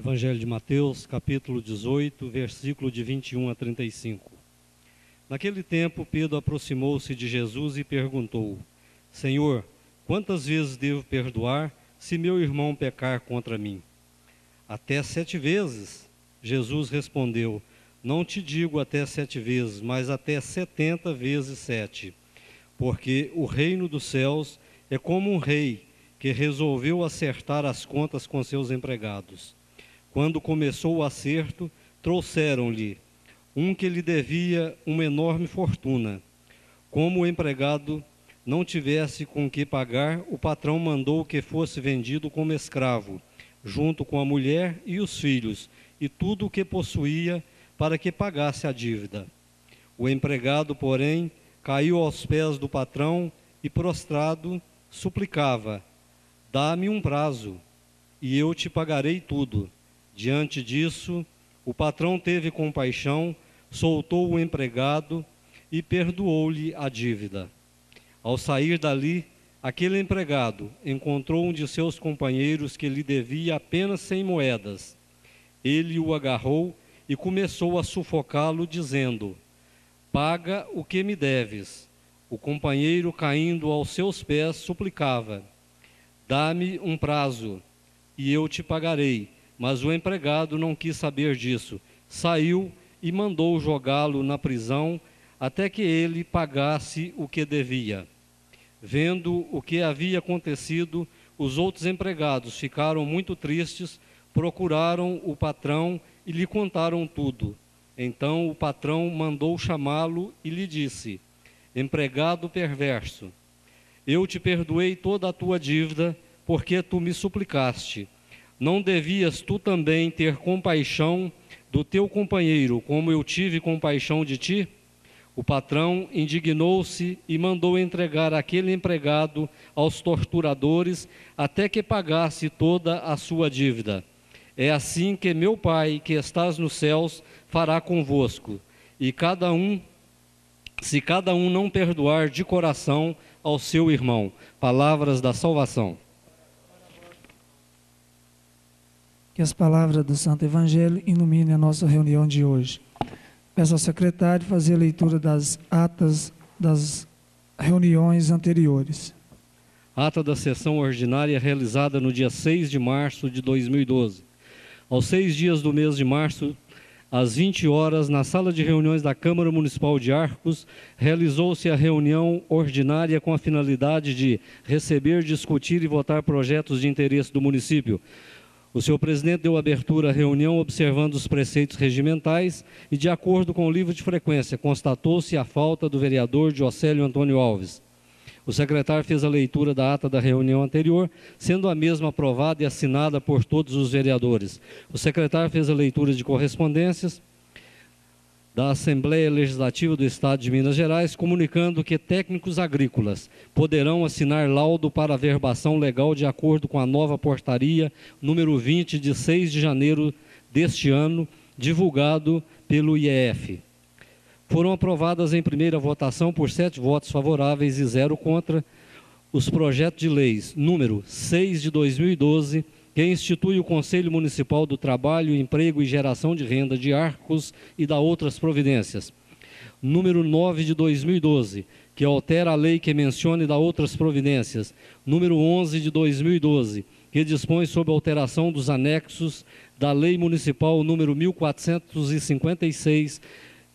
Evangelho de Mateus, capítulo 18, versículo de 21 a 35. Naquele tempo, Pedro aproximou-se de Jesus e perguntou: Senhor, quantas vezes devo perdoar se meu irmão pecar contra mim? Até 7 vezes? Jesus respondeu: Não te digo até 7 vezes, mas até 70 vezes 7. Porque o reino dos céus é como um rei que resolveu acertar as contas com seus empregados. Quando começou o acerto, trouxeram-lhe um que lhe devia uma enorme fortuna. Como o empregado não tivesse com que pagar, o patrão mandou que fosse vendido como escravo, junto com a mulher e os filhos, e tudo o que possuía, para que pagasse a dívida. O empregado, porém, caiu aos pés do patrão e, prostrado, suplicava: Dá-me um prazo, e eu te pagarei tudo. Diante disso, o patrão teve compaixão, soltou o empregado e perdoou-lhe a dívida. Ao sair dali, aquele empregado encontrou um de seus companheiros que lhe devia apenas 100 moedas. Ele o agarrou e começou a sufocá-lo, dizendo: Paga o que me deves. O companheiro, caindo aos seus pés, suplicava: Dá-me um prazo, e eu te pagarei. Mas o empregado não quis saber disso. Saiu e mandou jogá-lo na prisão até que ele pagasse o que devia. Vendo o que havia acontecido, os outros empregados ficaram muito tristes, procuraram o patrão e lhe contaram tudo. Então o patrão mandou chamá-lo e lhe disse: Empregado perverso, eu te perdoei toda a tua dívida, porque tu me suplicaste. Não devias tu também ter compaixão do teu companheiro, como eu tive compaixão de ti? O patrão indignou-se e mandou entregar aquele empregado aos torturadores até que pagasse toda a sua dívida. É assim que meu Pai, que estás nos céus, fará convosco. E se cada um não perdoar de coração ao seu irmão. Palavras da salvação. Que as palavras do Santo Evangelho iluminem a nossa reunião de hoje. Peço ao secretário fazer a leitura das atas das reuniões anteriores. Ata da sessão ordinária realizada no dia 6 de março de 2012. Aos 6 dias do mês de março, às 20 horas, na sala de reuniões da Câmara Municipal de Arcos, realizou-se a reunião ordinária com a finalidade de receber, discutir e votar projetos de interesse do município. O senhor presidente deu abertura à reunião observando os preceitos regimentais e, de acordo com o livro de frequência, constatou-se a falta do vereador Diocélio Antônio Alves. O secretário fez a leitura da ata da reunião anterior, sendo a mesma aprovada e assinada por todos os vereadores. O secretário fez a leitura de correspondências da Assembleia Legislativa do Estado de Minas Gerais, comunicando que técnicos agrícolas poderão assinar laudo para averbação legal de acordo com a nova portaria número 20, de 6 de janeiro deste ano, divulgado pelo IEF. Foram aprovadas em primeira votação por 7 votos favoráveis e 0 contra os projetos de leis número 6 de 2012, que institui o Conselho Municipal do Trabalho, Emprego e Geração de Renda de Arcos e da outras providências. Número 9 de 2012, que altera a lei que menciona e dá outras providências. Número 11 de 2012, que dispõe sobre a alteração dos anexos da Lei Municipal número 1456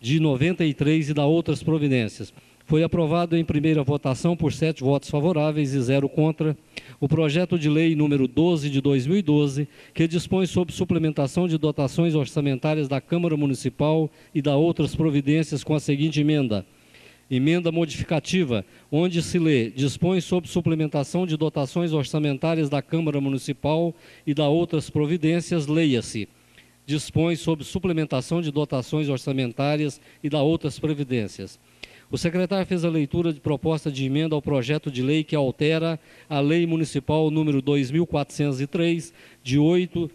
de 93 e dá outras providências. Foi aprovado em primeira votação por 7 votos favoráveis e 0 contra o projeto de lei número 12 de 2012, que dispõe sobre suplementação de dotações orçamentárias da Câmara Municipal e dá outras providências, com a seguinte emenda. Emenda modificativa, onde se lê: dispõe sobre suplementação de dotações orçamentárias da Câmara Municipal e dá outras providências, leia-se: dispõe sobre suplementação de dotações orçamentárias e dá outras providências. O secretário fez a leitura de proposta de emenda ao projeto de lei que altera a Lei Municipal número 2403, de 8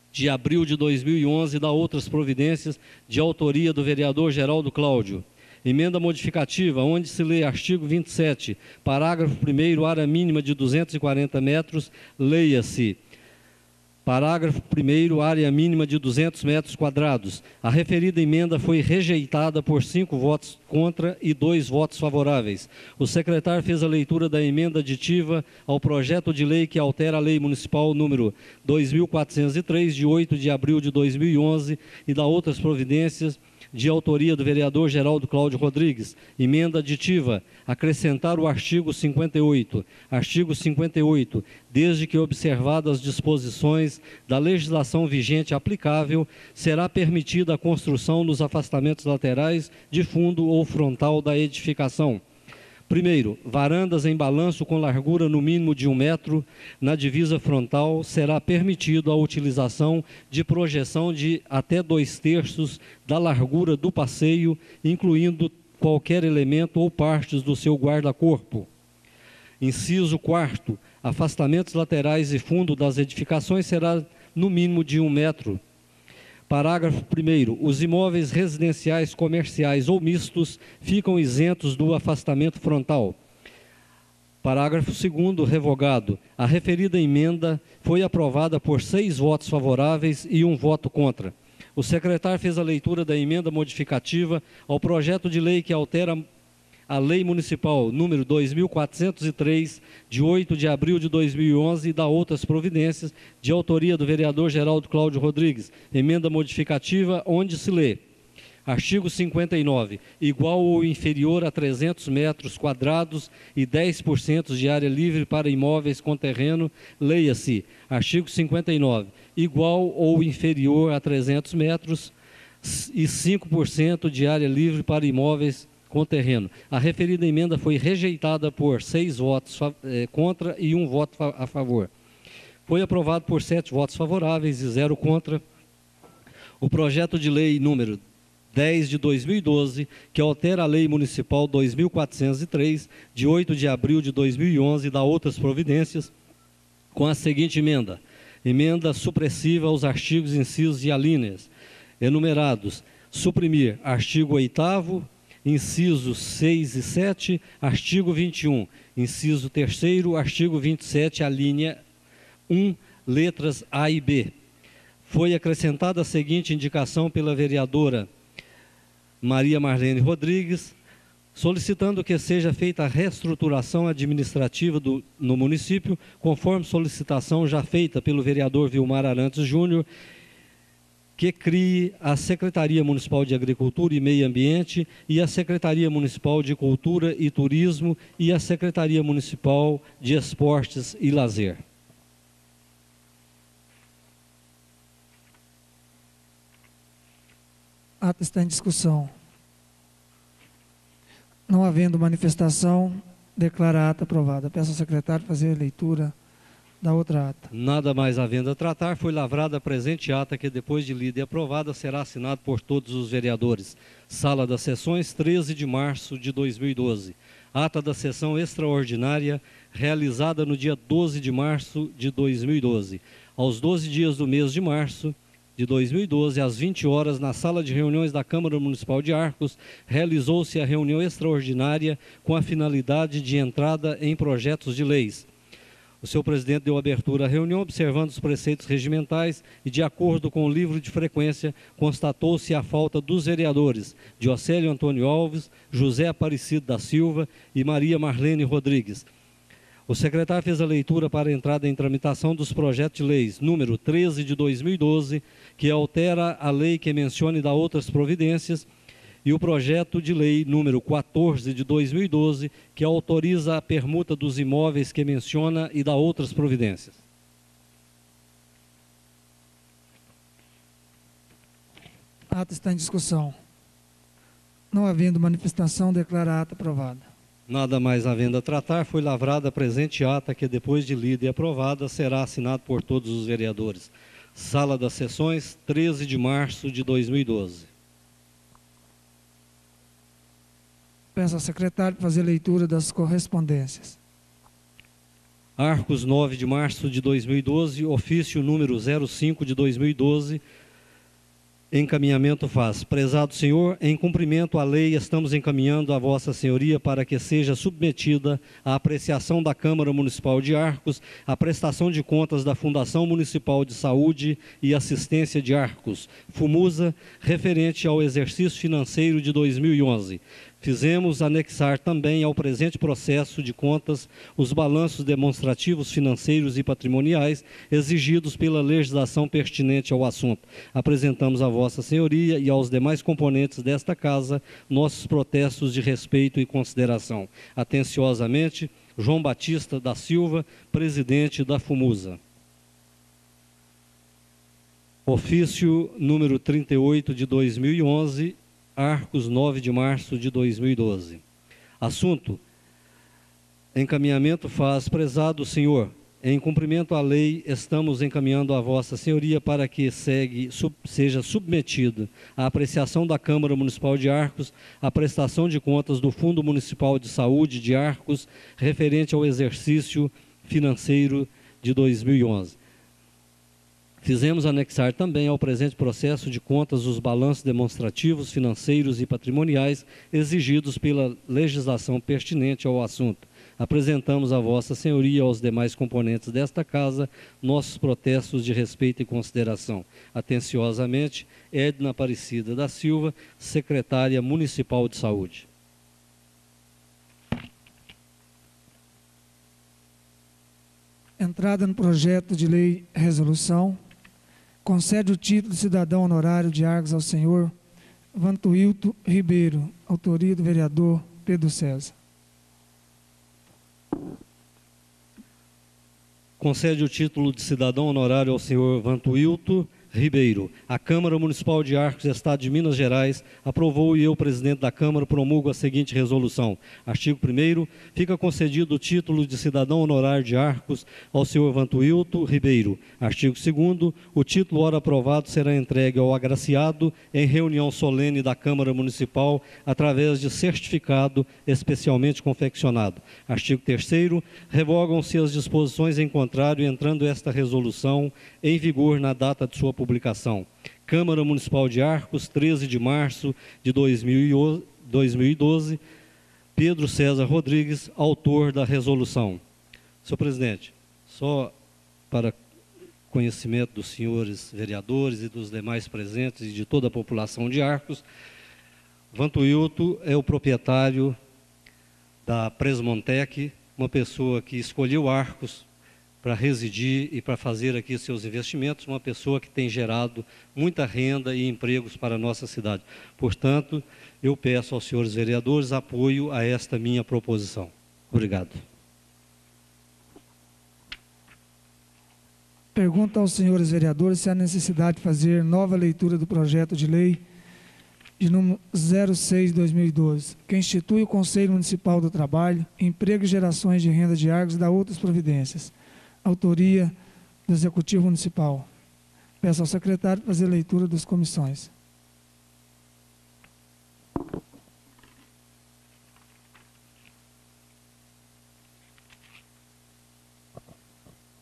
de abril de 2011, e dá outras providências, de autoria do vereador Geraldo Cláudio. Emenda modificativa, onde se lê artigo 27, parágrafo 1º, área mínima de 240 metros, leia-se: Parágrafo 1º, área mínima de 200 metros quadrados. A referida emenda foi rejeitada por 5 votos contra e 2 votos favoráveis. O secretário fez a leitura da emenda aditiva ao projeto de lei que altera a Lei Municipal número 2403, de 8 de abril de 2011, e da outras providências, de autoria do vereador Geraldo Cláudio Rodrigues. Emenda aditiva: acrescentar o artigo 58. Artigo 58. Desde que observadas as disposições da legislação vigente aplicável, será permitida a construção nos afastamentos laterais, de fundo ou frontal da edificação. Primeiro, varandas em balanço com largura no mínimo de 1 metro. Na divisa frontal, será permitido a utilização de projeção de até 2/3 da largura do passeio, incluindo qualquer elemento ou partes do seu guarda-corpo. Inciso 4º, afastamentos laterais e fundo das edificações será no mínimo de 1 metro. Parágrafo 1º. Os imóveis residenciais, comerciais ou mistos ficam isentos do afastamento frontal. Parágrafo 2º. Revogado. A referida emenda foi aprovada por 6 votos favoráveis e 1 voto contra. O secretário fez a leitura da emenda modificativa ao projeto de lei que altera a Lei Municipal número 2403, de 8 de abril de 2011, e da outras providências, de autoria do vereador Geraldo Cláudio Rodrigues. Emenda modificativa, onde se lê: artigo 59, igual ou inferior a 300 metros quadrados e 10% de área livre para imóveis com terreno, leia-se: artigo 59, igual ou inferior a 300 metros e 5% de área livre para imóveis com terreno. A referida emenda foi rejeitada por 6 votos contra e 1 voto a favor. Foi aprovado por 7 votos favoráveis e 0 contra o projeto de lei número 10 de 2012, que altera a Lei Municipal 2403, de 8 de abril de 2011, e da outras providências, com a seguinte emenda: emenda supressiva aos artigos, incisos e alíneas enumerados. Suprimir artigo 8º, incisos 6 e 7, artigo 21, inciso 3º, artigo 27, a linha 1, letras A e B. Foi acrescentada a seguinte indicação pela vereadora Maria Marlene Rodrigues, solicitando que seja feita a reestruturação administrativa no município, conforme solicitação já feita pelo vereador Vilmar Arantes Júnior, que crie a Secretaria Municipal de Agricultura e Meio Ambiente e a Secretaria Municipal de Cultura e Turismo e a Secretaria Municipal de Esportes e Lazer. Ato está em discussão. Não havendo manifestação, declara a ata aprovada. Peço ao secretário fazer a leitura da outra ata. Nada mais havendo a tratar, foi lavrada a presente ata, que depois de lida e aprovada será assinado por todos os vereadores. Sala das Sessões, 13 de março de 2012. Ata da sessão extraordinária realizada no dia 12 de março de 2012. Aos 12 dias do mês de março de 2012, às 20 horas, na sala de reuniões da Câmara Municipal de Arcos, realizou-se a reunião extraordinária com a finalidade de entrada em projetos de leis. O senhor presidente deu abertura à reunião, observando os preceitos regimentais e, de acordo com o livro de frequência, constatou-se a falta dos vereadores Diocélio Antônio Alves, José Aparecido da Silva e Maria Marlene Rodrigues. O secretário fez a leitura para a entrada em tramitação dos projetos de leis número 13 de 2012, que altera a lei que menciona e dá outras providências, e o projeto de lei número 14 de 2012, que autoriza a permuta dos imóveis que menciona e dá outras providências. Ato está em discussão. Não havendo manifestação, declara a ata aprovada. Nada mais havendo a tratar, foi lavrada a presente ata, que depois de lida e aprovada será assinado por todos os vereadores. Sala das Sessões, 13 de março de 2012. Peço ao secretário fazer leitura das correspondências. Arcos, 9 de março de 2012, ofício número 05 de 2012, encaminhamento faz. Prezado senhor, em cumprimento à lei, estamos encaminhando a vossa senhoria para que seja submetida à apreciação da Câmara Municipal de Arcos a prestação de contas da Fundação Municipal de Saúde e Assistência de Arcos, FUMUSA, referente ao exercício financeiro de 2011. Fizemos anexar também ao presente processo de contas os balanços demonstrativos financeiros e patrimoniais exigidos pela legislação pertinente ao assunto. Apresentamos a Vossa Senhoria e aos demais componentes desta Casa nossos protestos de respeito e consideração. Atenciosamente, João Batista da Silva, presidente da FUMUSA. Ofício número 38 de 2011, Arcos, 9 de março de 2012. Assunto: encaminhamento faz. Prezado senhor, em cumprimento à lei, estamos encaminhando a vossa senhoria para que seja submetido à apreciação da Câmara Municipal de Arcos a prestação de contas do Fundo Municipal de Saúde de Arcos referente ao exercício financeiro de 2011. Fizemos anexar também ao presente processo de contas os balanços demonstrativos, financeiros e patrimoniais exigidos pela legislação pertinente ao assunto. Apresentamos a Vossa Senhoria e aos demais componentes desta Casa nossos protestos de respeito e consideração. Atenciosamente, Edna Aparecida da Silva, Secretária Municipal de Saúde. Entrada no projeto de lei resolução. Concede o título de cidadão honorário de Arcos ao senhor Vantuilto Ribeiro, autoria do vereador Pedro César. Concede o título de cidadão honorário ao senhor Vantuilto Ribeiro. A Câmara Municipal de Arcos, Estado de Minas Gerais, aprovou e eu, presidente da Câmara, promulgo a seguinte resolução. Artigo 1º, fica concedido o título de cidadão honorário de Arcos ao senhor Vantuilto Ribeiro. Artigo 2º, o título, ora aprovado, será entregue ao agraciado em reunião solene da Câmara Municipal através de certificado especialmente confeccionado. Artigo 3º, revogam-se as disposições em contrário, entrando esta resolução em vigor na data de sua publicação. Câmara Municipal de Arcos, 13 de março de 2012, Pedro César Rodrigues, autor da resolução. Senhor presidente, só para conhecimento dos senhores vereadores e dos demais presentes e de toda a população de Arcos, Vantuilto é o proprietário da Presmontec, uma pessoa que escolheu Arcos para residir e para fazer aqui seus investimentos, uma pessoa que tem gerado muita renda e empregos para a nossa cidade. Portanto, eu peço aos senhores vereadores apoio a esta minha proposição. Obrigado. Pergunta aos senhores vereadores se há necessidade de fazer nova leitura do projeto de lei de número 06/2012, que institui o Conselho Municipal do Trabalho, Emprego e Gerações de Renda de Arcos e dá outras providências. Autoria do Executivo Municipal. Peço ao secretário fazer leitura das comissões.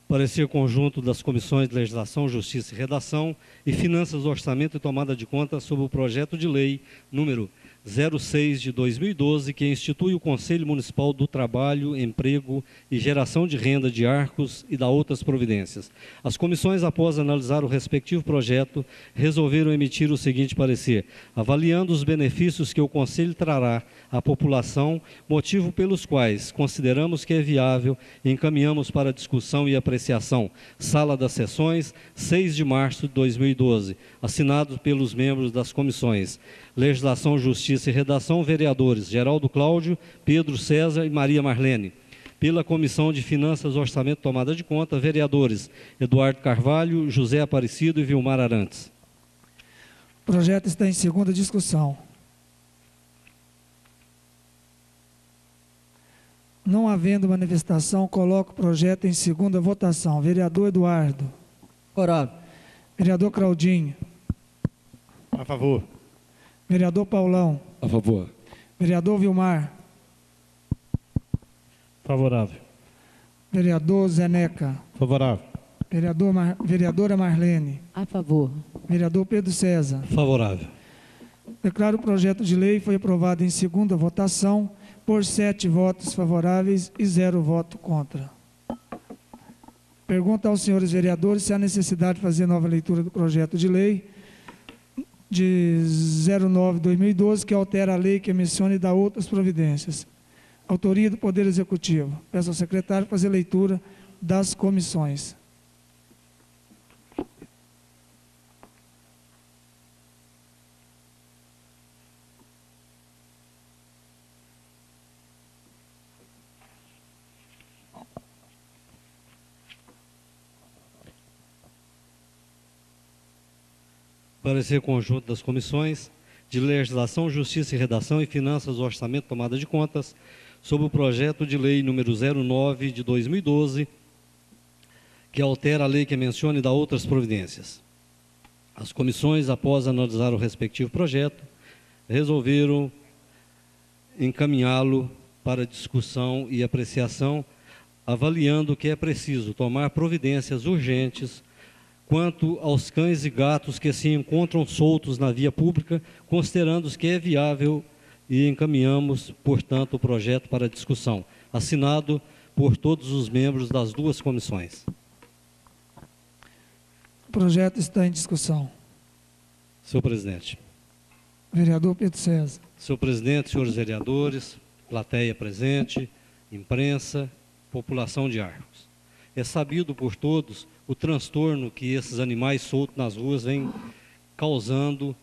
Parecer conjunto das comissões de Legislação, Justiça e Redação e Finanças, Orçamento e Tomada de Conta sobre o projeto de lei número 06/2012, que institui o Conselho Municipal do Trabalho, Emprego e Geração de Renda de Arcos e dá outras providências. As comissões, após analisar o respectivo projeto, resolveram emitir o seguinte parecer: avaliando os benefícios que o Conselho trará à população, motivo pelos quais consideramos que é viável, encaminhamos para discussão e apreciação. Sala das Sessões, 6 de março de 2012. Assinado pelos membros das comissões Legislação, Justiça e Redação, vereadores Geraldo Cláudio, Pedro César e Maria Marlene. Pela Comissão de Finanças, Orçamento e Tomada de Conta, vereadores Eduardo Carvalho, José Aparecido e Vilmar Arantes. O projeto está em segunda discussão. Não havendo manifestação, coloco o projeto em segunda votação. Vereador Eduardo. Favorável. Vereador Claudinho. A favor. Vereador Paulão. A favor. Vereador Vilmar. Favorável. Vereador Zeneca. Favorável. Vereadora Marlene. A favor. Vereador Pedro César. Favorável. Declaro o projeto de lei foi aprovado em segunda votação por 7 votos favoráveis e 0 voto contra. Pergunta aos senhores vereadores se há necessidade de fazer nova leitura do projeto de lei de 09/2012, que altera a lei que menciona e dá outras providências. Autoria do Poder Executivo. Peço ao secretário fazer leitura das comissões. Parecer conjunto das comissões de Legislação, Justiça e Redação e Finanças, Orçamento e Tomada de Contas sobre o projeto de lei número 09 de 2012, que altera a lei que menciona e dá outras providências. As comissões, após analisar o respectivo projeto, resolveram encaminhá-lo para discussão e apreciação, avaliando que é preciso tomar providências urgentes quanto aos cães e gatos que se encontram soltos na via pública, considerando que é viável e encaminhamos, portanto, o projeto para discussão, assinado por todos os membros das duas comissões. O projeto está em discussão. Senhor presidente. Vereador Pedro César. Senhor presidente, senhores vereadores, plateia presente, imprensa, população de Arcos. É sabido por todos o transtorno que esses animais soltos nas ruas vêm causando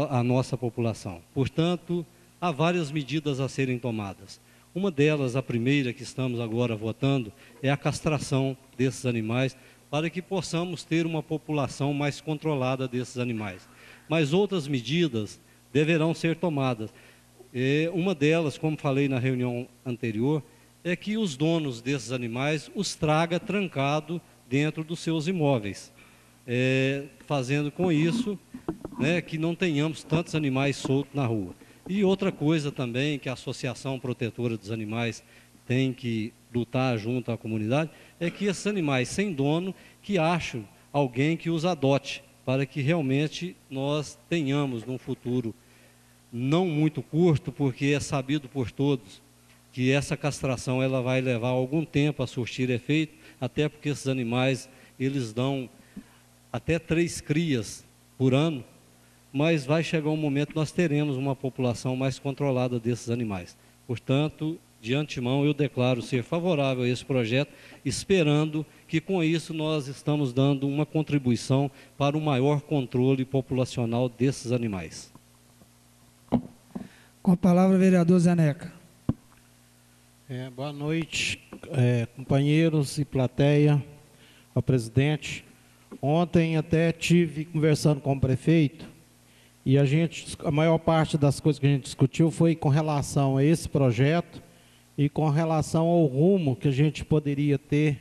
à nossa população. Portanto, há várias medidas a serem tomadas. Uma delas, a primeira que estamos agora votando, é a castração desses animais, para que possamos ter uma população mais controlada desses animais. Mas outras medidas deverão ser tomadas. Uma delas, como falei na reunião anterior, é que os donos desses animais os traga trancado dentro dos seus imóveis, fazendo com isso, que não tenhamos tantos animais soltos na rua. E outra coisa também que a Associação Protetora dos Animais tem que lutar junto à comunidade, é que esses animais sem dono, que acham alguém que os adote, para que realmente nós tenhamos num futuro não muito curto, porque é sabido por todos que essa castração ela vai levar algum tempo a surtir efeito, até porque esses animais, eles dão até 3 crias por ano, mas vai chegar um momento que nós teremos uma população mais controlada desses animais. Portanto, de antemão, eu declaro ser favorável a esse projeto, esperando que com isso nós estamos dando uma contribuição para o maior controle populacional desses animais. Com a palavra, vereador Zaneca. Boa noite, companheiros e plateia, ao presidente. Ontem até tive conversando com o prefeito e a maior parte das coisas que a gente discutiu foi com relação a esse projeto e com relação ao rumo que a gente poderia ter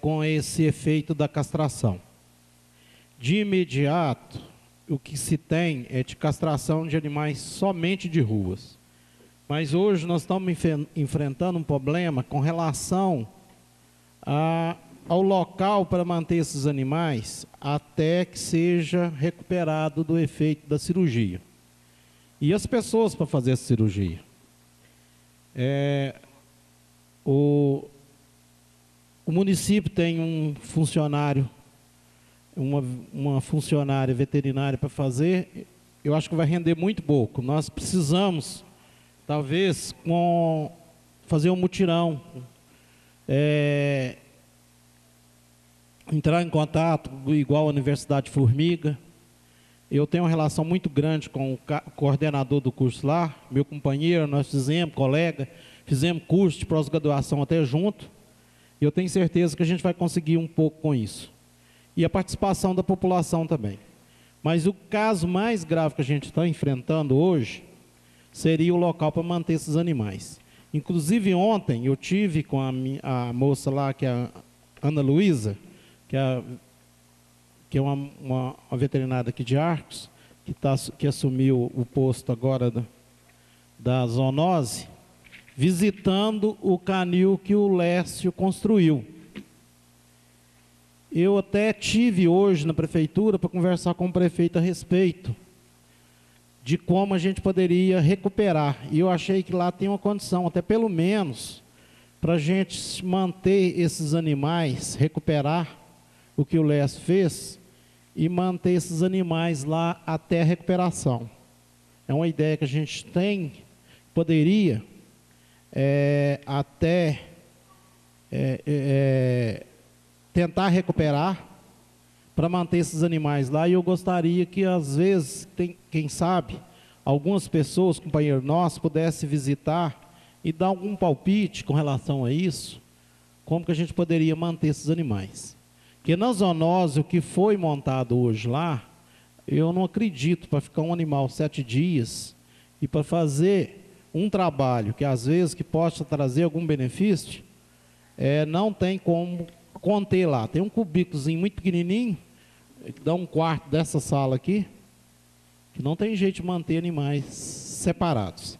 com esse efeito da castração. De imediato, o que se tem é de castração de animais somente de ruas. Mas hoje nós estamos enfrentando um problema com relação ao local para manter esses animais até que seja recuperado do efeito da cirurgia. E as pessoas para fazer essa cirurgia. O município tem um funcionário, uma funcionária veterinária para fazer, eu acho que vai render muito pouco. Nós precisamos, talvez, fazer um mutirão, entrar em contato, igual a Universidade Formiga. Eu tenho uma relação muito grande com o coordenador do curso lá, meu companheiro, nós fizemos, colega, fizemos curso de pós-graduação até junto, e eu tenho certeza que a gente vai conseguir um pouco com isso. E a participação da população também. Mas o caso mais grave que a gente está enfrentando hoje seria o local para manter esses animais. Inclusive ontem eu tive com a moça lá, que é a Ana Luísa, que é uma veterinária aqui de Arcos, que assumiu o posto agora da zoonose, visitando o canil que o Lécio construiu. Eu até tive hoje na prefeitura para conversar com o prefeito a respeito de como a gente poderia recuperar. E eu achei que lá tem uma condição, até pelo menos, para a gente manter esses animais, recuperar o que o Lécio fez e manter esses animais lá até a recuperação. É uma ideia que a gente tem, poderia tentar recuperar para manter esses animais lá. E eu gostaria que, às vezes, quem sabe, algumas pessoas, companheiros nossos, pudessem visitar e dar algum palpite com relação a isso, como que a gente poderia manter esses animais. Porque na zoonose, o que foi montado hoje lá, eu não acredito, para ficar um animal 7 dias e para fazer um trabalho que às vezes que possa trazer algum benefício, não tem como conter lá. Tem um cubículozinho muito pequenininho, que dá um quarto dessa sala aqui, que não tem jeito de manter animais separados.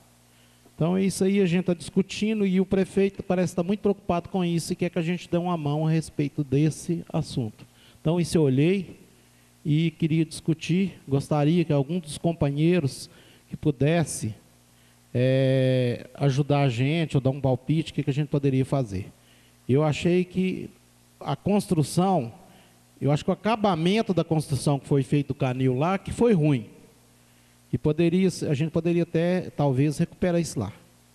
Então, é isso aí, a gente está discutindo e o prefeito parece estar muito preocupado com isso e quer que a gente dê uma mão a respeito desse assunto. Então, isso eu olhei e queria discutir, gostaria que algum dos companheiros que pudesse ajudar a gente ou dar um palpite, o que a gente poderia fazer. Eu achei que a construção, eu acho que o acabamento da construção que foi feito do canil lá, que foi ruim. E a gente poderia até, talvez, recuperar isso lá.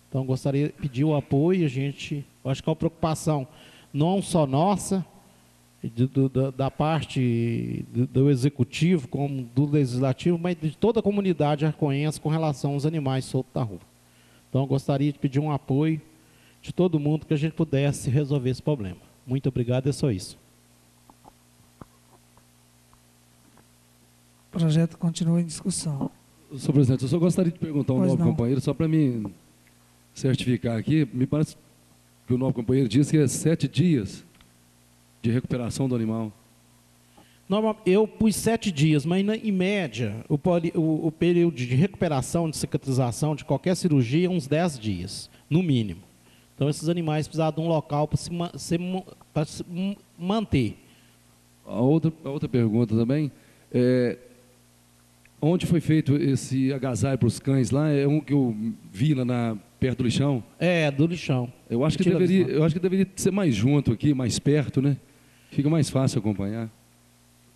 Então, gostaria de pedir o apoio, eu acho que é uma preocupação não só nossa, da parte do executivo, como do legislativo, mas de toda a comunidade arcoense com relação aos animais soltos na rua. Então, eu gostaria de pedir um apoio de todo mundo que a gente pudesse resolver esse problema. Muito obrigado, é só isso. O projeto continua em discussão. Senhor presidente, eu só gostaria de perguntar ao novo companheiro, só para me certificar aqui, me parece que o novo companheiro disse que é 7 dias de recuperação do animal. Eu pus 7 dias, mas em média, o período de recuperação, de cicatrização de qualquer cirurgia é uns 10 dias, no mínimo. Então, esses animais precisavam de um local para se manter. A outra pergunta também, onde foi feito esse agasalho para os cães lá? É um que eu vi lá perto do lixão? Do lixão. Eu acho que deveria ser mais junto aqui, mais perto, né? Fica mais fácil acompanhar.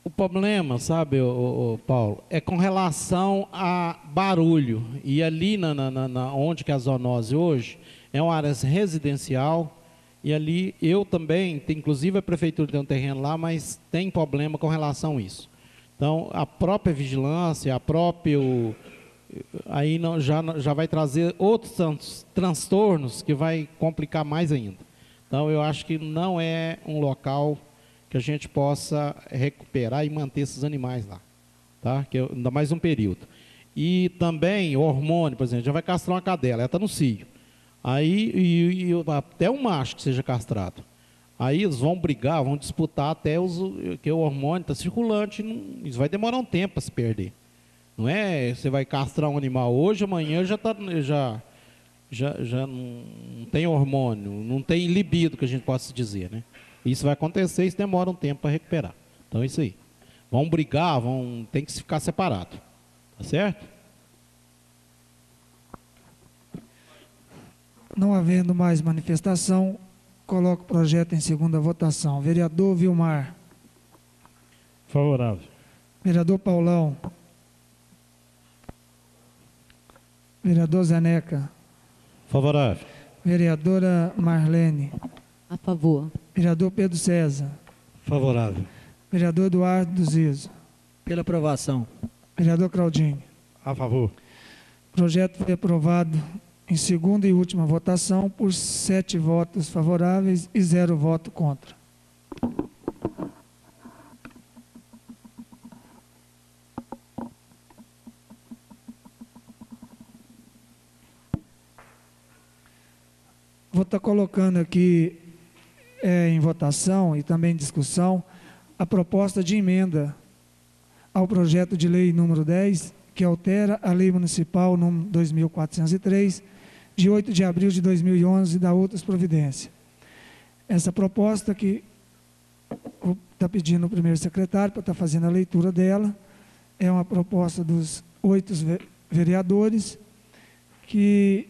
O problema, sabe, Paulo, é com relação a barulho. E ali onde que é a zoonose hoje, é uma área residencial. E ali eu também, inclusive a prefeitura tem um terreno lá, mas tem problema com relação a isso. Então, a própria vigilância, aí já vai trazer outros transtornos que vai complicar mais ainda. Então, eu acho que não é um local que a gente possa recuperar e manter esses animais lá, tá? Que ainda mais um período. E também, o hormônio, por exemplo, já vai castrar uma cadela, ela está no cio. Aí, até um macho que seja castrado. Aí eles vão brigar, vão disputar até que o hormônio está circulante, isso vai demorar um tempo para se perder. Não é, você vai castrar um animal hoje, amanhã já não tem hormônio, não tem libido, que a gente possa dizer, né? Isso vai acontecer, isso demora um tempo para recuperar. Então é isso aí. Vão brigar, tem que ficar separado. Tá certo? Não havendo mais manifestação, coloco o projeto em segunda votação. Vereador Vilmar. Favorável. Vereador Paulão. Vereador Zeneca. Favorável. Vereadora Marlene. A favor. Vereador Pedro César. Favorável. Vereador Eduardo dos Iso. Pela aprovação. Vereador Claudinho. A favor. O projeto foi aprovado em segunda e última votação por 7 votos favoráveis e 0 voto contra. Vou estar colocando aqui em votação e também em discussão a proposta de emenda ao projeto de lei número 10, que altera a lei municipal número 2403, de 8 de abril de 2011, da outras providências. Essa proposta que vou estar pedindo o primeiro secretário para estar fazendo a leitura dela. É uma proposta dos 8 vereadores, que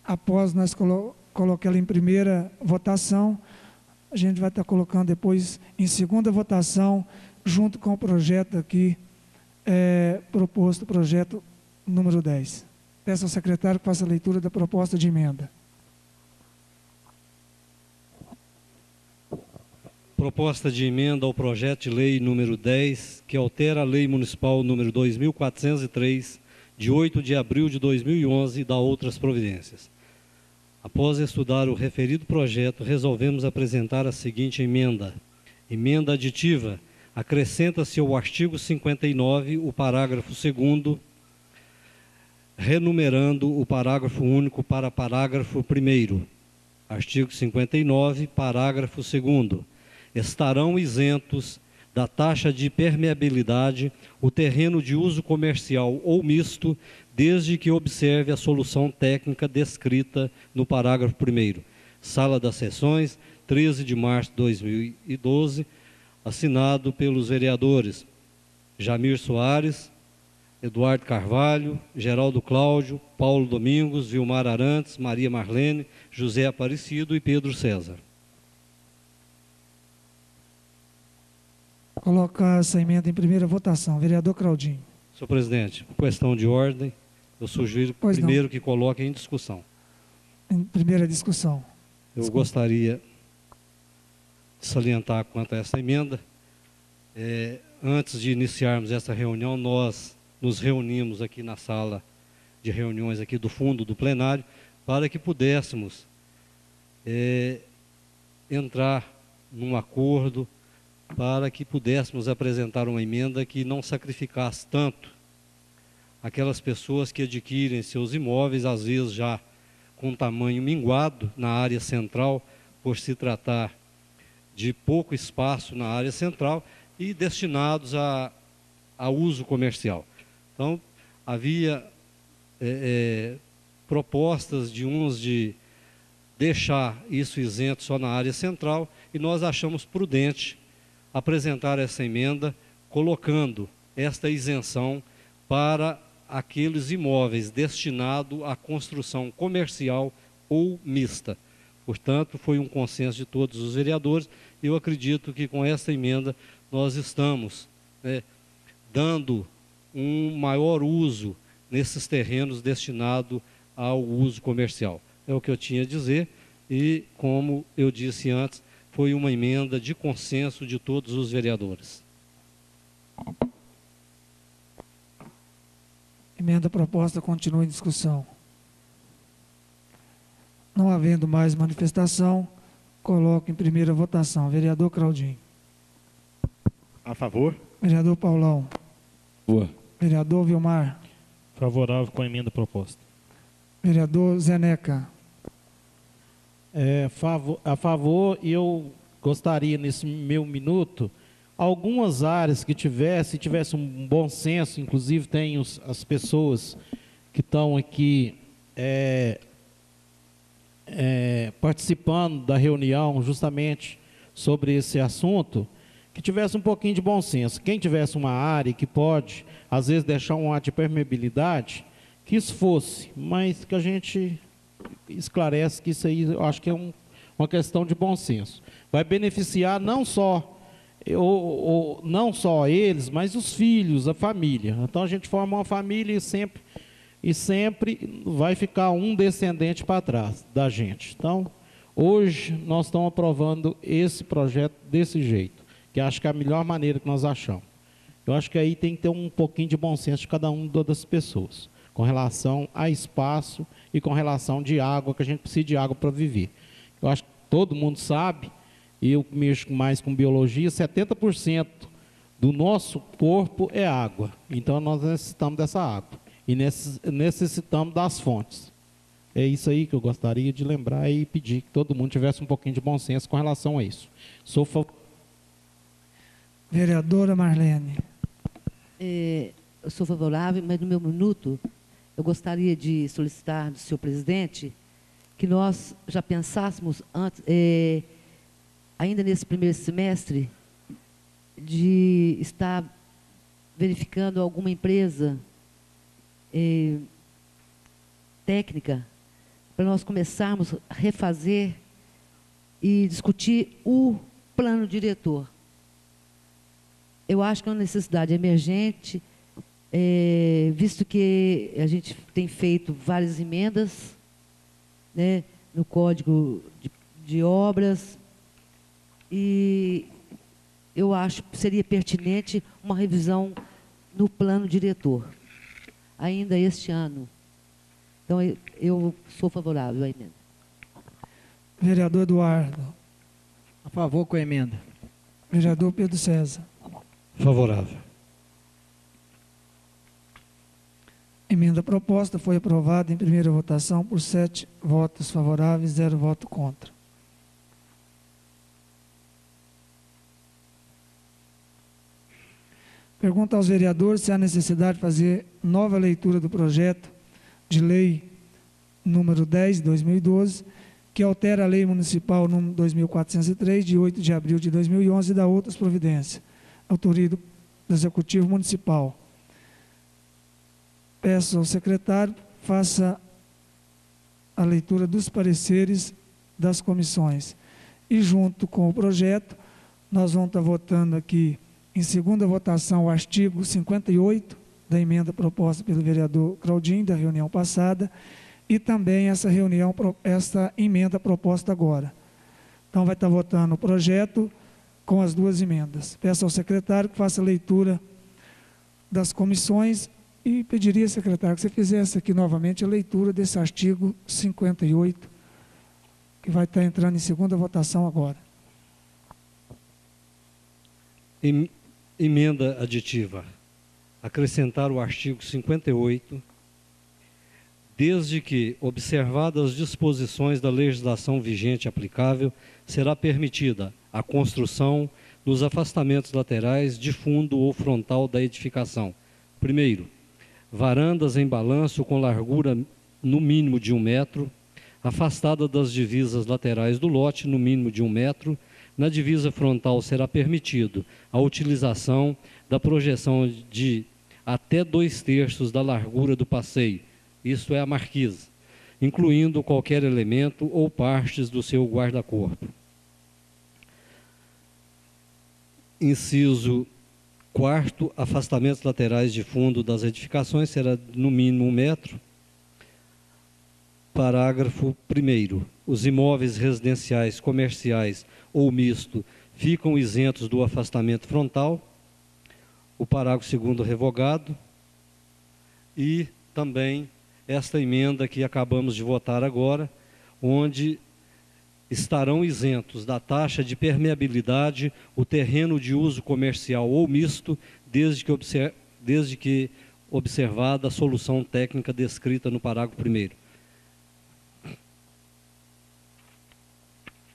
após nós colocar ela em primeira votação, a gente vai estar colocando depois em segunda votação, junto com o projeto aqui, proposto, projeto número 10. Peço ao secretário que faça a leitura da proposta de emenda. Proposta de emenda ao projeto de lei número 10, que altera a lei municipal número 2403, de 8 de abril de 2011 e dá outras providências. Após estudar o referido projeto, resolvemos apresentar a seguinte emenda. Emenda aditiva. Acrescenta-se ao artigo 59 o parágrafo 2º, renumerando o parágrafo único para parágrafo 1º. Artigo 59, parágrafo 2º. Estarão isentos da taxa de permeabilidade o terreno de uso comercial ou misto, desde que observe a solução técnica descrita no parágrafo 1º. Sala das Sessões, 13 de março de 2012, assinado pelos vereadores Jamir Soares, Eduardo Carvalho, Geraldo Cláudio, Paulo Domingos, Vilmar Arantes, Maria Marlene, José Aparecido e Pedro César. Colocar essa emenda em primeira votação. Vereador Claudinho. Senhor presidente, questão de ordem, eu sugiro primeiro que coloque em discussão. Em primeira discussão. Eu gostaria de salientar quanto a essa emenda. Antes de iniciarmos essa reunião, nós nos reunimos aqui na sala de reuniões aqui do fundo do plenário, para que pudéssemos entrar num acordo, para que pudéssemos apresentar uma emenda que não sacrificasse tanto aquelas pessoas que adquirem seus imóveis, às vezes já com tamanho minguado na área central, por se tratar de pouco espaço na área central e destinados a uso comercial. Então, havia propostas de uns de deixar isso isento só na área central, e nós achamos prudente apresentar essa emenda, colocando esta isenção para aqueles imóveis destinados à construção comercial ou mista. Portanto, foi um consenso de todos os vereadores. Eu acredito que com essa emenda nós estamos dando um maior uso nesses terrenos destinados ao uso comercial. É o que eu tinha a dizer, e como eu disse antes, foi uma emenda de consenso de todos os vereadores. Emenda proposta continua em discussão. Não havendo mais manifestação, coloco em primeira votação. Vereador Claudinho. A favor. Vereador Paulão. Boa. Vereador Vilmar. Favorável com a emenda proposta. Vereador Zeneca. A favor, e eu gostaria, nesse meu minuto, algumas áreas que tivesse um bom senso, inclusive tem as pessoas que estão aqui participando da reunião justamente sobre esse assunto, que tivesse um pouquinho de bom senso. Quem tivesse uma área que pode, às vezes, deixar um ar de permeabilidade, que isso fosse, mas que a gente esclarece que isso aí, eu acho que é uma questão de bom senso. Vai beneficiar não só eles, mas os filhos, a família. Então a gente forma uma família e sempre vai ficar um descendente para trás da gente. Então, hoje nós estamos aprovando esse projeto desse jeito, que acho que é a melhor maneira que nós achamos. Eu acho que aí tem que ter um pouquinho de bom senso de cada uma das pessoas, com relação a espaço e com relação de água, que a gente precisa de água para viver. Eu acho que todo mundo sabe, e eu mexo mais com biologia, 70% do nosso corpo é água. Então nós necessitamos dessa água e necessitamos das fontes. É isso aí que eu gostaria de lembrar e pedir que todo mundo tivesse um pouquinho de bom senso com relação a isso. Vereadora Marlene. Eu sou favorável, mas no meu minuto eu gostaria de solicitar do senhor presidente que nós já pensássemos antes, ainda nesse primeiro semestre, de estar verificando alguma empresa técnica para nós começarmos a refazer e discutir o plano diretor. Eu acho que é uma necessidade emergente, visto que a gente tem feito várias emendas, né, no Código de Obras, e eu acho que seria pertinente uma revisão no plano diretor, ainda este ano. Então, eu sou favorável à emenda. Vereador Eduardo. A favor com a emenda. Vereador Pedro César. Favorável. Emenda proposta foi aprovada em primeira votação por 7 votos favoráveis, 0 voto contra. Pergunta aos vereadores se há necessidade de fazer nova leitura do projeto de lei número 10, 2012, que altera a lei municipal número 2403, de 8 de abril de 2011, e da outras providências. Autoria do Executivo Municipal. Peço ao secretário, faça a leitura dos pareceres das comissões. E junto com o projeto, nós vamos estar votando aqui, em segunda votação, o artigo 58 da emenda proposta pelo vereador Claudinho, da reunião passada, e também essa emenda proposta agora. Então, vai estar votando o projeto com as duas emendas. Peço ao secretário que faça a leitura das comissões e pediria, secretário, que você fizesse aqui novamente a leitura desse artigo 58, que vai estar entrando em segunda votação agora. Emenda aditiva. Acrescentar o artigo 58, desde que, observadas as disposições da legislação vigente aplicável, será permitida a construção nos afastamentos laterais de fundo ou frontal da edificação. Primeiro, varandas em balanço com largura no mínimo de 1 metro, afastada das divisas laterais do lote no mínimo de 1 metro. Na divisa frontal será permitido a utilização da projeção de até 2/3 da largura do passeio, isto é, a marquise, incluindo qualquer elemento ou partes do seu guarda-corpo. Inciso 4º, afastamentos laterais de fundo das edificações será no mínimo 1 metro. Parágrafo 1º. Os imóveis residenciais, comerciais ou misto ficam isentos do afastamento frontal. O parágrafo 2º revogado. E também esta emenda que acabamos de votar agora, onde estarão isentos da taxa de permeabilidade o terreno de uso comercial ou misto, desde que observada a solução técnica descrita no parágrafo 1º.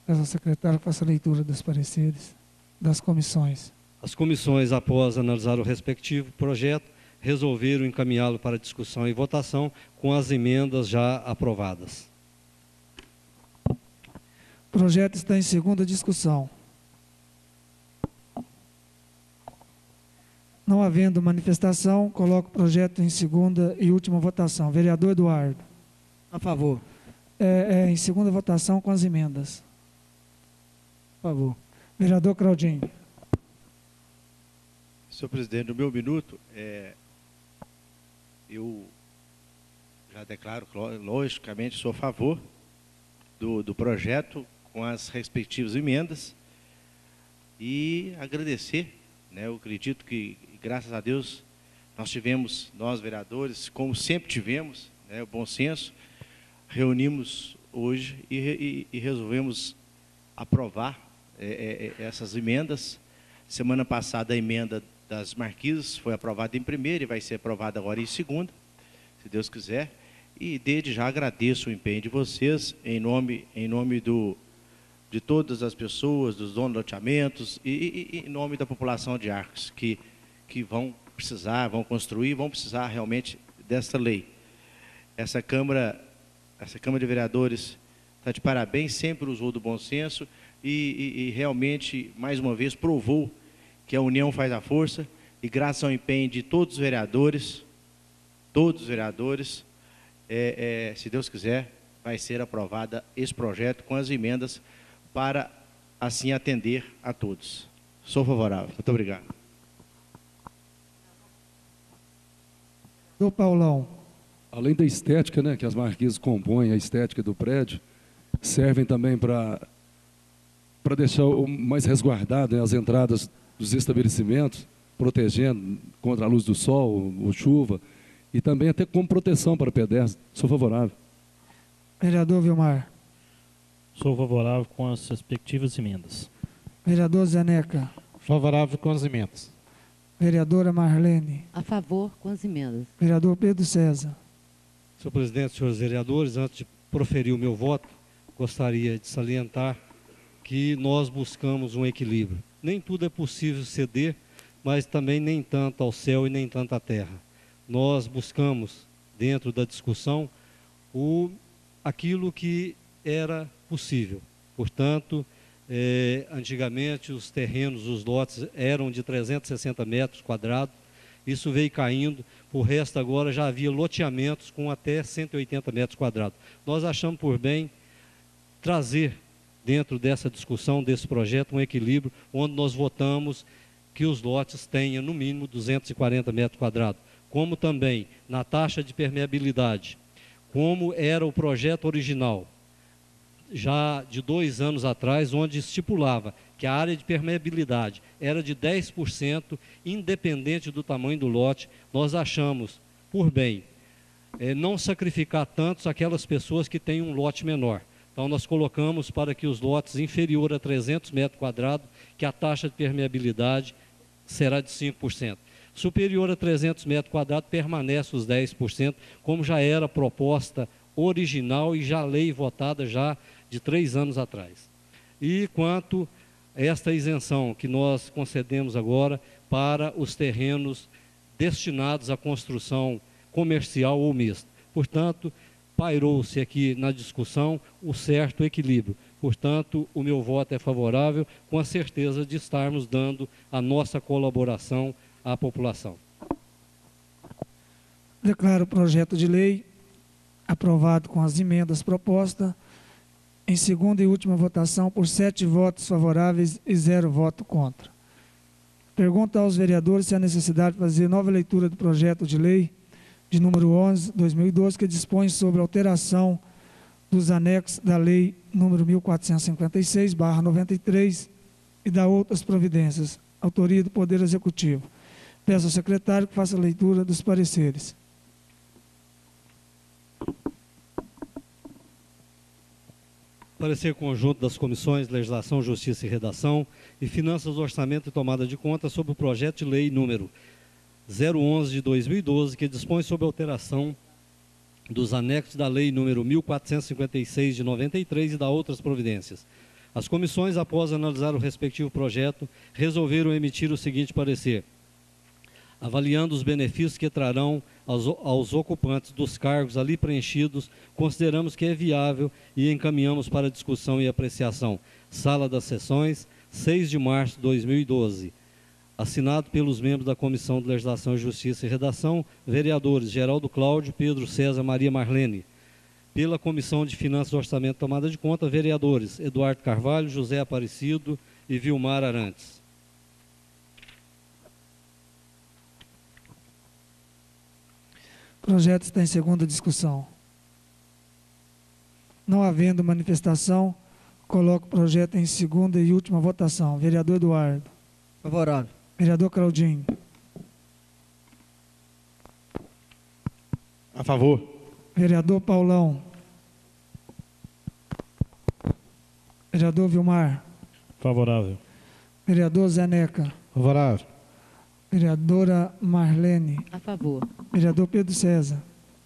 Peço ao secretário que faça a leitura dos pareceres das comissões. As comissões, após analisar o respectivo projeto, resolveram encaminhá-lo para discussão e votação com as emendas já aprovadas. O projeto está em segunda discussão. Não havendo manifestação, coloco o projeto em segunda e última votação. Vereador Eduardo. A favor. Em segunda votação com as emendas. A favor. Vereador Claudinho. Senhor presidente, no meu minuto, eu já declaro, logicamente, sou a favor do projeto com as respectivas emendas e agradecer, né, eu acredito que, graças a Deus, nós vereadores, como sempre tivemos, né, o bom senso, reunimos hoje e resolvemos aprovar essas emendas. Semana passada a emenda das marquises foi aprovada em primeira e vai ser aprovada agora em segunda, se Deus quiser. E desde já agradeço o empenho de vocês, em nome de todas as pessoas, dos donos de loteamentos e em nome da população de Arcos, que vão construir, vão precisar realmente desta lei. Essa Câmara de Vereadores está de parabéns, sempre usou do bom senso e realmente, mais uma vez, provou que a união faz a força, e graças ao empenho de todos os vereadores, se Deus quiser, vai ser aprovada esse projeto com as emendas para assim atender a todos. Sou favorável. Muito obrigado. Do Paulão. Além da estética, né, que as marquises compõem a estética do prédio, servem também para deixar mais resguardado, né, as entradas dos estabelecimentos, protegendo contra a luz do sol ou chuva, e também até como proteção para pedestres. Sou favorável. Vereador Vilmar. Sou favorável com as respectivas emendas. Vereador Zeneca. Favorável com as emendas. Vereadora Marlene. A favor com as emendas. Vereador Pedro César. Senhor presidente, senhores vereadores, antes de proferir o meu voto, gostaria de salientar que nós buscamos um equilíbrio. Nem tudo é possível ceder, mas também nem tanto ao céu e nem tanto à terra. Nós buscamos, dentro da discussão, aquilo que era possível. Portanto, antigamente os terrenos, os lotes eram de 360 metros quadrados, isso veio caindo, por resto agora já havia loteamentos com até 180 metros quadrados. Nós achamos por bem trazer dentro dessa discussão, desse projeto, um equilíbrio, onde nós votamos que os lotes tenham no mínimo 240 metros quadrados, como também na taxa de permeabilidade, como era o projeto original, já de 2 anos atrás, onde estipulava que a área de permeabilidade era de 10%, independente do tamanho do lote. Nós achamos por bem não sacrificar tanto aquelas pessoas que têm um lote menor. Então, nós colocamos para que os lotes inferior a 300 metros quadrados, que a taxa de permeabilidade será de 5%. Superior a 300 metros quadrados, permanece os 10%, como já era a proposta original e já lei votada já de 3 anos atrás. E quanto a esta isenção que nós concedemos agora para os terrenos destinados à construção comercial ou mista. Portanto, pairou-se aqui na discussão o certo equilíbrio. Portanto, o meu voto é favorável, com a certeza de estarmos dando a nossa colaboração à população. Declaro o projeto de lei aprovado com as emendas propostas em segunda e última votação por 7 votos favoráveis e 0 voto contra. Pergunto aos vereadores se há necessidade de fazer nova leitura do projeto de lei de número 11/2012, que dispõe sobre a alteração dos anexos da lei número 1456/93 e da outras providências, autoria do Poder Executivo. Peço ao secretário que faça a leitura dos pareceres. Parecer conjunto das comissões Legislação, Justiça e Redação e Finanças, Orçamento e Tomada de Conta sobre o projeto de lei número 011 de 2012, que dispõe sobre a alteração dos anexos da lei número 1456 de 93 e da outras providências. As comissões, após analisar o respectivo projeto, resolveram emitir o seguinte parecer: avaliando os benefícios que trarão aos ocupantes dos cargos ali preenchidos, consideramos que é viável e encaminhamos para discussão e apreciação. Sala das Sessões, 6 de março de 2012. Assinado pelos membros da Comissão de Legislação, Justiça e Redação, vereadores Geraldo Cláudio, Pedro César, Maria Marlene. Pela Comissão de Finanças, Orçamento e Tomada de Conta, vereadores Eduardo Carvalho, José Aparecido e Vilmar Arantes. O projeto está em segunda discussão. Não havendo manifestação, coloco o projeto em segunda e última votação. Vereador Eduardo. Favorável. Vereador Claudinho. A favor. Vereador Paulão. Vereador Vilmar. Favorável. Vereador Zeneca. Favorável. Vereadora Marlene. A favor. Vereador Pedro César.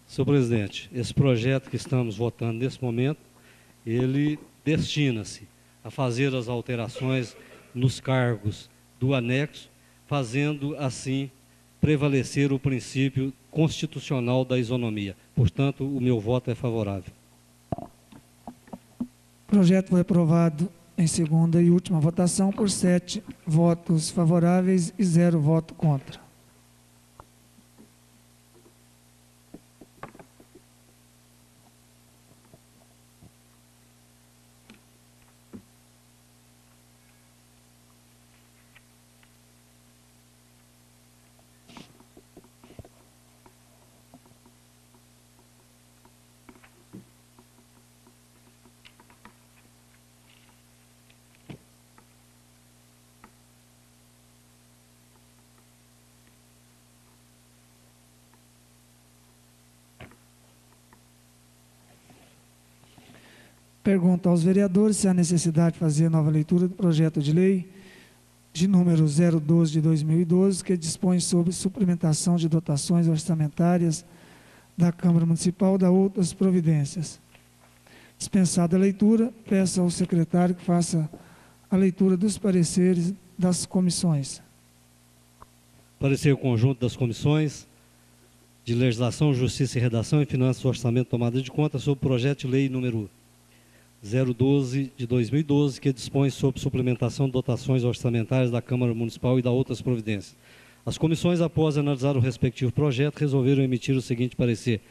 Senhor presidente, esse projeto que estamos votando nesse momento, ele destina-se a fazer as alterações nos cargos do anexo, fazendo assim prevalecer o princípio constitucional da isonomia. Portanto, o meu voto é favorável. O projeto foi aprovado em segunda e última votação por 7 votos favoráveis e 0 voto contra. Pergunto aos vereadores se há necessidade de fazer nova leitura do projeto de lei de número 012 de 2012, que dispõe sobre suplementação de dotações orçamentárias da Câmara Municipal da outras providências. Dispensada a leitura, peço ao secretário que faça a leitura dos pareceres das comissões. Parecer conjunto das comissões de Legislação, Justiça e Redação e Finanças, Orçamento e Tomada de Conta sobre o projeto de lei número 012 de 2012, que dispõe sobre suplementação de dotações orçamentárias da Câmara Municipal e da outras providências. As comissões, após analisar o respectivo projeto, resolveram emitir o seguinte parecer: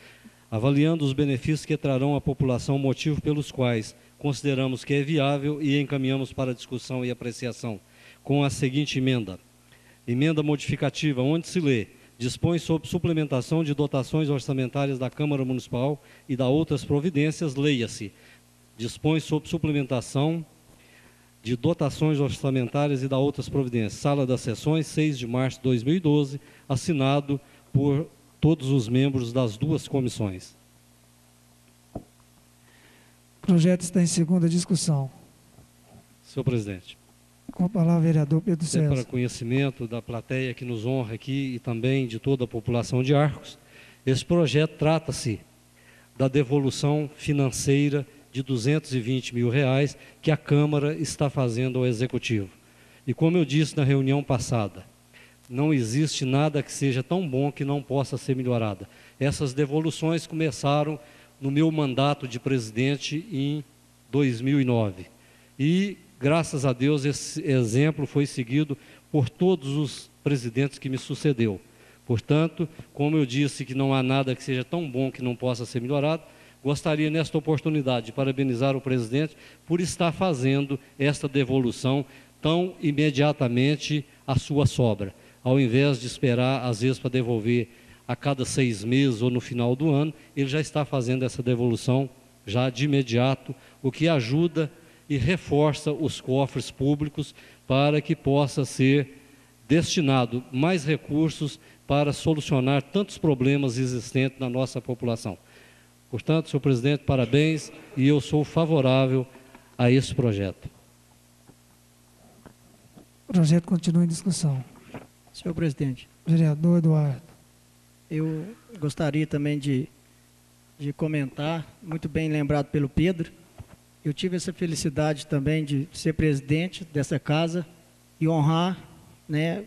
avaliando os benefícios que trarão à população, motivo pelos quais consideramos que é viável e encaminhamos para discussão e apreciação, com a seguinte emenda. Emenda modificativa, onde se lê: dispõe sobre suplementação de dotações orçamentárias da Câmara Municipal e da outras providências, leia-se: dispõe sobre suplementação de dotações orçamentárias e da outras providências. Sala das Sessões, 6 de março de 2012, assinado por todos os membros das duas comissões. O projeto está em segunda discussão. Senhor presidente. Com a palavra, vereador Pedro César. Para conhecimento da plateia que nos honra aqui e também de toda a população de Arcos, esse projeto trata-se da devolução financeira de R$220 mil que a Câmara está fazendo ao Executivo. E como eu disse na reunião passada, não existe nada que seja tão bom que não possa ser melhorada. Essas devoluções começaram no meu mandato de presidente em 2009. E, graças a Deus, esse exemplo foi seguido por todos os presidentes que me sucedeu. Portanto, como eu disse que não há nada que seja tão bom que não possa ser melhorado, gostaria, nesta oportunidade, de parabenizar o presidente por estar fazendo esta devolução tão imediatamente à sua sobra. Ao invés de esperar, às vezes, para devolver a cada 6 meses ou no final do ano, ele já está fazendo essa devolução já de imediato, o que ajuda e reforça os cofres públicos para que possa ser destinado mais recursos para solucionar tantos problemas existentes na nossa população. Portanto, senhor presidente, parabéns, e eu sou favorável a esse projeto. O projeto continua em discussão. Senhor presidente. Vereador Eduardo. Eu gostaria também de comentar, muito bem lembrado pelo Pedro, eu tive essa felicidade também de ser presidente dessa casa e honrar, né,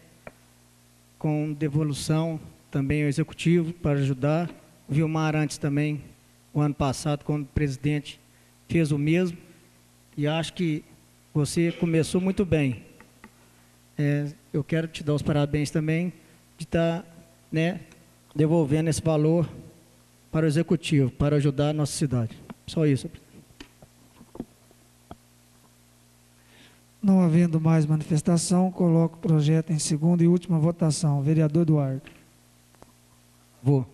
com devolução também ao Executivo para ajudar. O Vilmar antes também, o ano passado, quando presidente, fez o mesmo, e acho que você começou muito bem. Eu quero te dar os parabéns também de estar, né, devolvendo esse valor para o Executivo, para ajudar a nossa cidade. Só isso. Não havendo mais manifestação, coloco o projeto em segunda e última votação. Vereador Eduardo. Vou.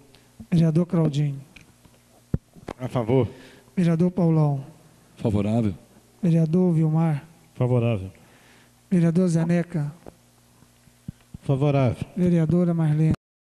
Vereador Claudinho. A favor. Vereador Paulão. Favorável. Vereador Vilmar. Favorável. Vereador Zeneca. Favorável. Vereadora Marlene.